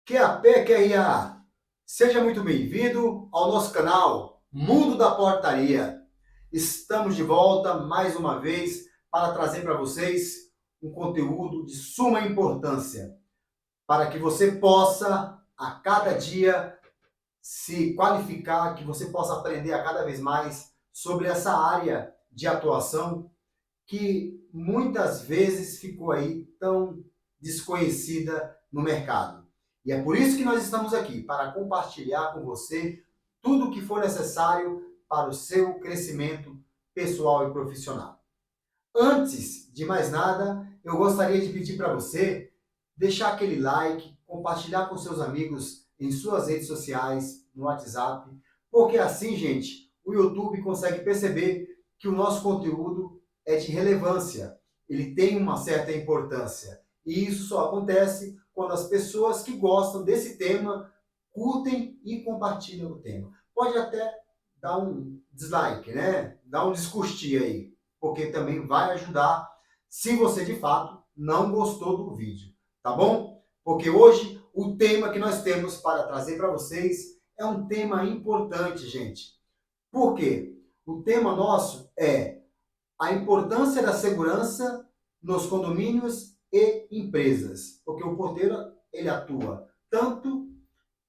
QAP, seja muito bem-vindo ao nosso canal Mundo da Portaria. Estamos de volta mais uma vez para trazer para vocês um conteúdo de suma importância para que você possa a cada dia se qualificar, que você possa aprender a cada vez mais sobre essa área de atuação que muitas vezes ficou aí tão desconhecida no mercado. E é por isso que nós estamos aqui, para compartilhar com você tudo o que for necessário para o seu crescimento pessoal e profissional. Antes de mais nada, eu gostaria de pedir para você deixar aquele like, compartilhar com seus amigos em suas redes sociais, no WhatsApp, porque assim, gente, o YouTube consegue perceber que o nosso conteúdo é de relevância, ele tem uma certa importância. E isso só acontece quando as pessoas que gostam desse tema curtem e compartilham o tema. Pode até dar um dislike, né? Dar um descurtir aí, porque também vai ajudar se você de fato não gostou do vídeo, tá bom? Porque hoje o tema que nós temos para trazer para vocês é um tema importante, gente. Por quê? O tema nosso é a importância da segurança nos condomínios e empresas, porque o porteiro ele atua tanto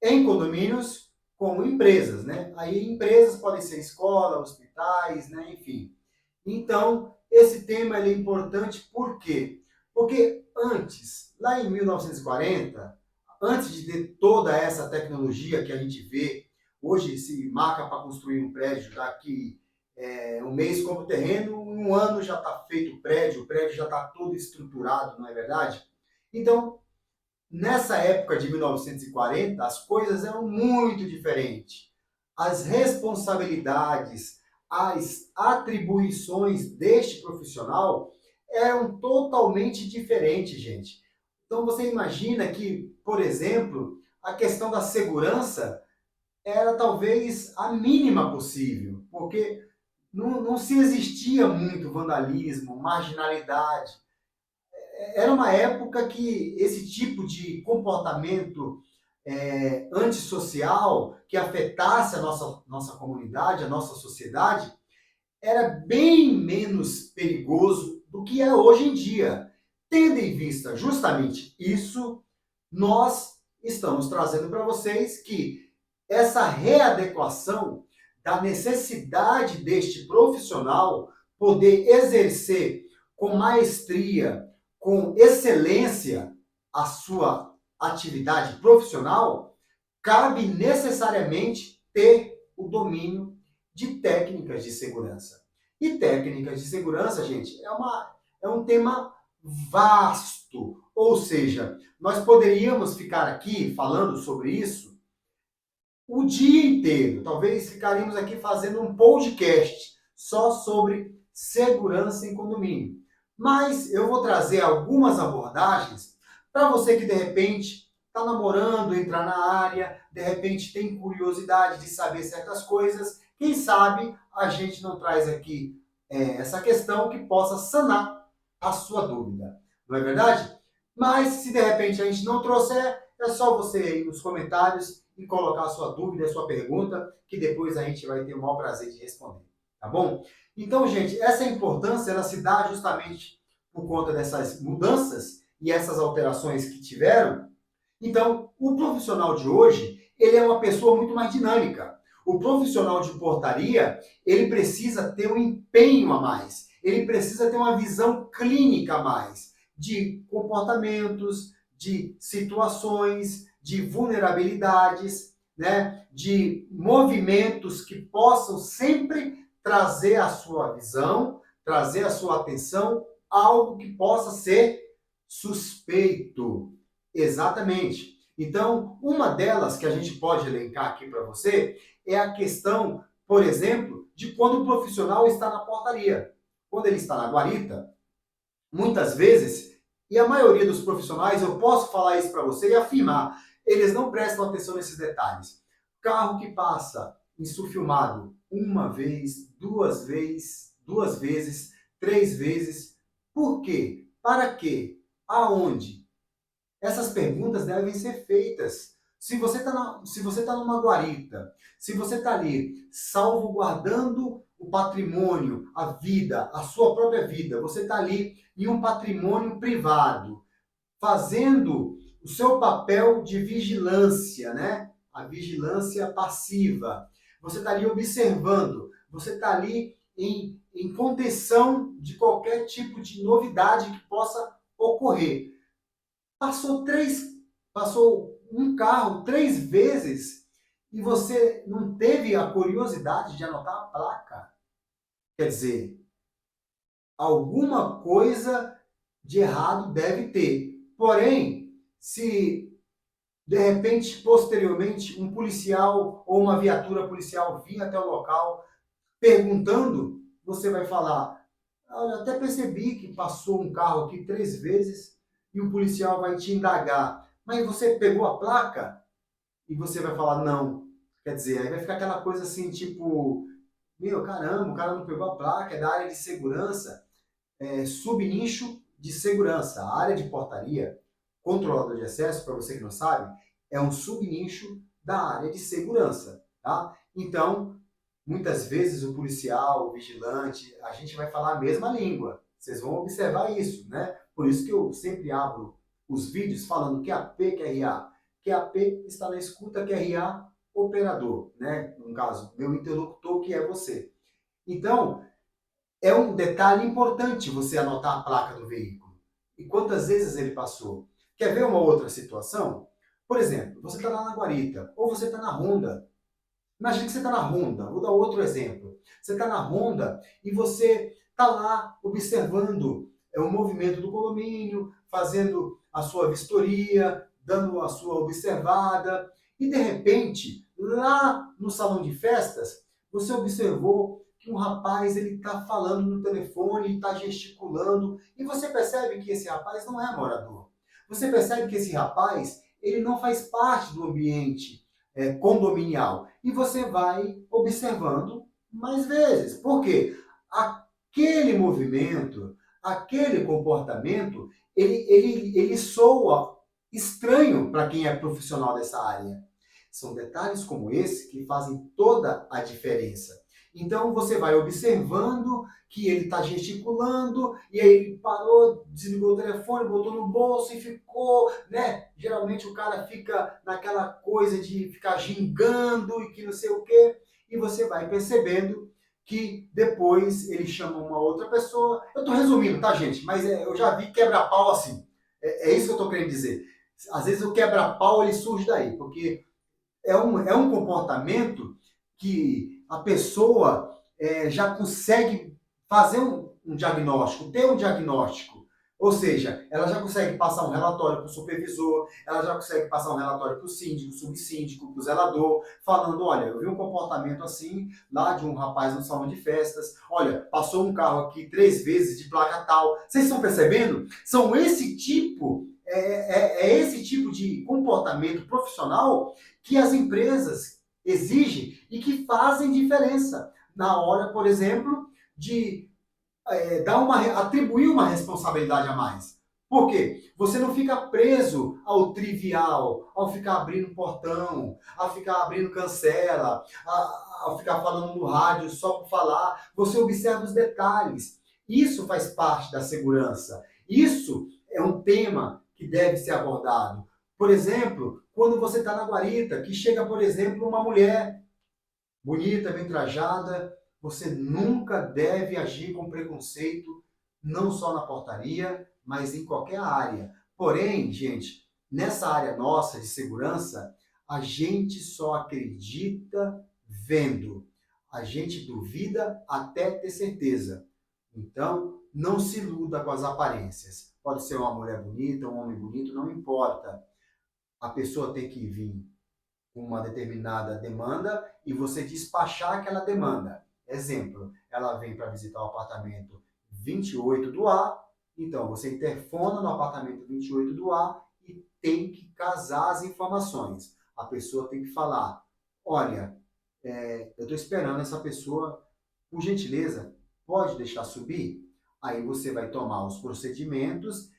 em condomínios como empresas, né? Aí empresas podem ser escola, hospitais, né? Enfim. Então, esse tema é importante por quê? Porque antes, lá em 1940, antes de ter toda essa tecnologia que a gente vê, hoje se marca para construir um prédio daqui um mês como terreno, em um ano já está feito o prédio já está todo estruturado, não é verdade? Então, nessa época de 1940, as coisas eram muito diferentes. As responsabilidades, as atribuições deste profissional eram totalmente diferentes, gente. Então você imagina que, por exemplo, a questão da segurança era talvez a mínima possível, porque não se existia muito vandalismo, marginalidade. Era uma época que esse tipo de comportamento antissocial que afetasse a nossa comunidade, a nossa sociedade, era bem menos perigoso do que é hoje em dia. Tendo em vista justamente isso, nós estamos trazendo para vocês que essa readequação da necessidade deste profissional poder exercer com maestria, com excelência a sua atividade profissional, cabe necessariamente ter o domínio de técnicas de segurança. E técnicas de segurança, gente, é um tema vasto. Ou seja, nós poderíamos ficar aqui falando sobre isso o dia inteiro. Talvez ficaríamos aqui fazendo um podcast só sobre segurança em condomínio. Mas eu vou trazer algumas abordagens para você que de repente está namorando, entrar na área, de repente tem curiosidade de saber certas coisas. Quem sabe a gente não traz aqui essa questão que possa sanar a sua dúvida. Não é verdade? Mas se de repente a gente não trouxer, é só você aí nos comentários e colocar a sua dúvida, a sua pergunta, que depois a gente vai ter o maior prazer de responder. Tá bom? Então, gente, essa importância ela se dá justamente por conta dessas mudanças e essas alterações que tiveram. Então, o profissional de hoje, ele é uma pessoa muito mais dinâmica. O profissional de portaria, ele precisa ter um empenho a mais. Ele precisa ter uma visão clínica a mais de comportamentos, de situações, de vulnerabilidades, né, de movimentos que possam sempre trazer a sua visão, trazer a sua atenção, algo que possa ser suspeito. Exatamente. Então, uma delas que a gente pode elencar aqui para você é a questão, por exemplo, de quando o profissional está na portaria. Quando ele está na guarita, muitas vezes, e a maioria dos profissionais, eu posso falar isso para você e afirmar, eles não prestam atenção nesses detalhes. Carro que passa insufilmado uma vez, duas vezes, três vezes. Por quê? Para quê? Aonde? Essas perguntas devem ser feitas. Se você tá numa guarita, se você está ali salvaguardando o patrimônio, a vida, a sua própria vida, você está ali em um patrimônio privado, fazendo o seu papel de vigilância, né? A vigilância passiva. Você está ali observando, você está ali em contenção de qualquer tipo de novidade que possa ocorrer. Passou três, passou um carro 3 vezes e você não teve a curiosidade de anotar a placa. Quer dizer, alguma coisa de errado deve ter. Porém, se de repente, posteriormente, um policial ou uma viatura policial vir até o local perguntando, você vai falar: "Olha, até percebi que passou um carro aqui 3 vezes", e o policial vai te indagar: "Mas você pegou a placa?" E você vai falar: "Não". Quer dizer, aí vai ficar aquela coisa assim, tipo: "Meu, caramba, o cara não pegou a placa, é da área de segurança". Subnicho de segurança. A área de portaria, controlador de acesso, para você que não sabe, é um subnicho da área de segurança, tá? Então, muitas vezes o policial, o vigilante, a gente vai falar a mesma língua. Vocês vão observar isso, né? Por isso que eu sempre abro os vídeos falando QAP, QRA. QAP está na escuta, QRA, operador, né? No caso, meu interlocutor, que é você. Então, é um detalhe importante você anotar a placa do veículo. E quantas vezes ele passou. Quer ver uma outra situação? Por exemplo, você está lá na guarita, ou você está na ronda. Imagina que você está na ronda. Vou dar outro exemplo. Você está na ronda e você está lá observando o movimento do condomínio, fazendo a sua vistoria, dando a sua observada. E, de repente, lá no salão de festas, você observou que um rapaz ele está falando no telefone, está gesticulando, e você percebe que esse rapaz não é morador. Você percebe que esse rapaz ele não faz parte do ambiente condominial. E você vai observando mais vezes. Por quê? Aquele movimento, aquele comportamento, ele soa estranho para quem é profissional dessa área. São detalhes como esse que fazem toda a diferença. Então você vai observando que ele está gesticulando, e aí ele parou, desligou o telefone, botou no bolso e ficou, né? Geralmente o cara fica naquela coisa de ficar gingando e que não sei o quê, e você vai percebendo que depois ele chama uma outra pessoa. Eu estou resumindo, tá, gente? Mas eu já vi quebra-pau assim. É isso que eu estou querendo dizer. Às vezes o quebra-pau ele surge daí, porque é um comportamento que a pessoa já consegue fazer um diagnóstico, ter um diagnóstico. Ou seja, ela já consegue passar um relatório para o supervisor, ela já consegue passar um relatório para o síndico, subsíndico, para o zelador, falando: olha, eu vi um comportamento assim, lá de um rapaz no salão de festas, olha, passou um carro aqui 3 vezes de placa tal. Vocês estão percebendo? São esse tipo de comportamento profissional que as empresas exigem e que fazem diferença na hora, por exemplo, de atribuir uma responsabilidade a mais. Por quê? Você não fica preso ao trivial, ao ficar abrindo portão, a ficar abrindo cancela, a ficar falando no rádio só por falar. Você observa os detalhes. Isso faz parte da segurança. Isso é um tema que deve ser abordado. Por exemplo, quando você está na guarita, que chega, por exemplo, uma mulher bonita, bem trajada, você nunca deve agir com preconceito, não só na portaria, mas em qualquer área. Porém, gente, nessa área nossa de segurança, a gente só acredita vendo. A gente duvida até ter certeza. Então, não se iluda com as aparências. Pode ser uma mulher bonita, um homem bonito, não importa. A pessoa tem que vir com uma determinada demanda e você despachar aquela demanda. Exemplo, ela vem para visitar o apartamento 28 do A, então você interfona no apartamento 28 do A e tem que casar as informações. A pessoa tem que falar: olha, eu estou esperando essa pessoa, por gentileza, pode deixar subir? Aí você vai tomar os procedimentos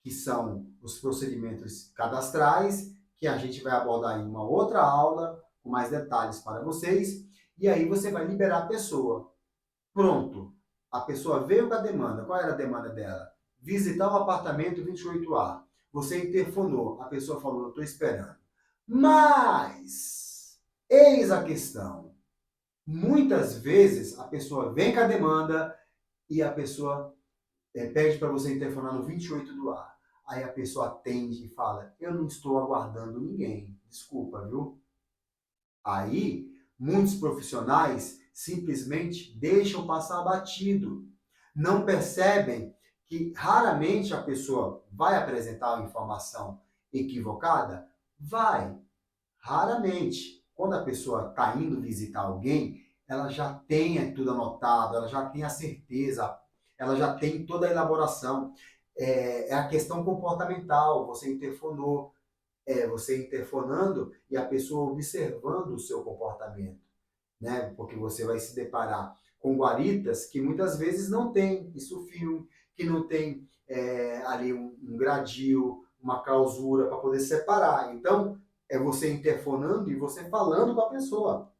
que são os procedimentos cadastrais, que a gente vai abordar em uma outra aula, com mais detalhes para vocês, e aí você vai liberar a pessoa. Pronto, a pessoa veio com a demanda. Qual era a demanda dela? Visitar o apartamento 28A. Você interfonou, a pessoa falou, eu estou esperando. Mas, eis a questão. Muitas vezes a pessoa vem com a demanda e a pessoa pede para você interfonar no 28 do A. Aí a pessoa atende e fala, eu não estou aguardando ninguém, desculpa, viu? Aí, muitos profissionais simplesmente deixam passar batido. Não percebem que raramente a pessoa vai apresentar uma informação equivocada? Vai, raramente. Quando a pessoa está indo visitar alguém, ela já tem tudo anotado, ela já tem a certeza, ela já tem toda a elaboração. É a questão comportamental, você interfonando e a pessoa observando o seu comportamento, né? Porque você vai se deparar com guaritas que muitas vezes não tem isso filme, que não tem ali um gradil, uma clausura para poder separar. Então, é você interfonando e você falando com a pessoa,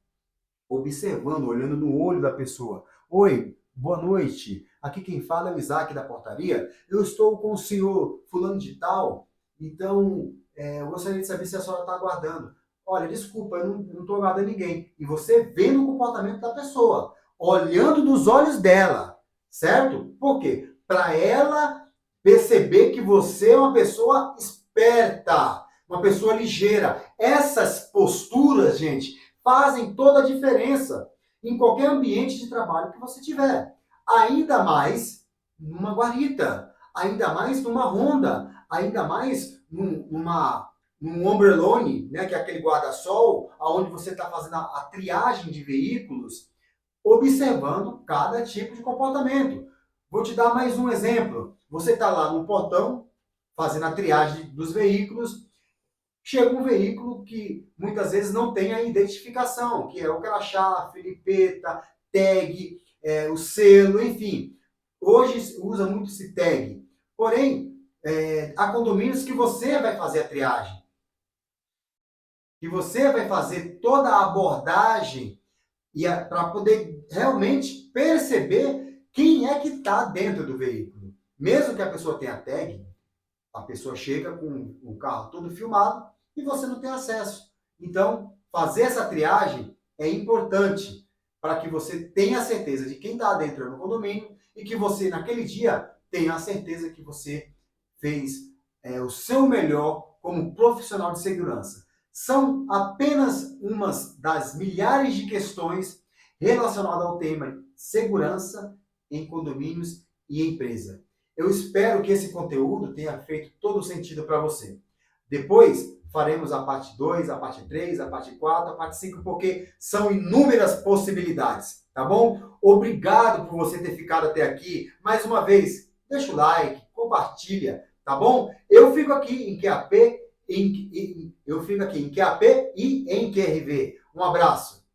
observando, olhando no olho da pessoa. Oi, boa noite. Aqui quem fala é o Isaac da portaria. Eu estou com o senhor fulano de tal, então eu gostaria de saber se a senhora está aguardando. Olha, desculpa, eu não estou aguardando ninguém. E você vendo o comportamento da pessoa, olhando nos olhos dela, certo? Por quê? Para ela perceber que você é uma pessoa esperta, uma pessoa ligeira. Essas posturas, gente, fazem toda a diferença em qualquer ambiente de trabalho que você tiver. Ainda mais numa guarita, ainda mais numa ronda, ainda mais num ombrelone, né, que é aquele guarda-sol, onde você está fazendo a triagem de veículos, observando cada tipo de comportamento. Vou te dar mais um exemplo. Você está lá no portão, fazendo a triagem dos veículos, chega um veículo que muitas vezes não tem a identificação, que é o crachá, filipeta, tag, o selo, enfim. Hoje usa muito esse tag. Porém, há condomínios que você vai fazer a triagem, que você vai fazer toda a abordagem para poder realmente perceber quem é que está dentro do veículo. Mesmo que a pessoa tenha tag, a pessoa chega com o carro todo filmado e você não tem acesso. Então, fazer essa triagem é importante para que você tenha a certeza de quem está dentro do condomínio e que você, naquele dia, tenha a certeza que você fez o seu melhor como profissional de segurança. São apenas umas das milhares de questões relacionadas ao tema segurança em condomínios e empresa. Eu espero que esse conteúdo tenha feito todo o sentido para você. Depois faremos a parte 2, a parte 3, a parte 4, a parte 5, porque são inúmeras possibilidades, tá bom? Obrigado por você ter ficado até aqui. Mais uma vez, deixa o like, compartilha, tá bom? Eu fico aqui em QAP, eu fico aqui em QAP e em QRV. Um abraço.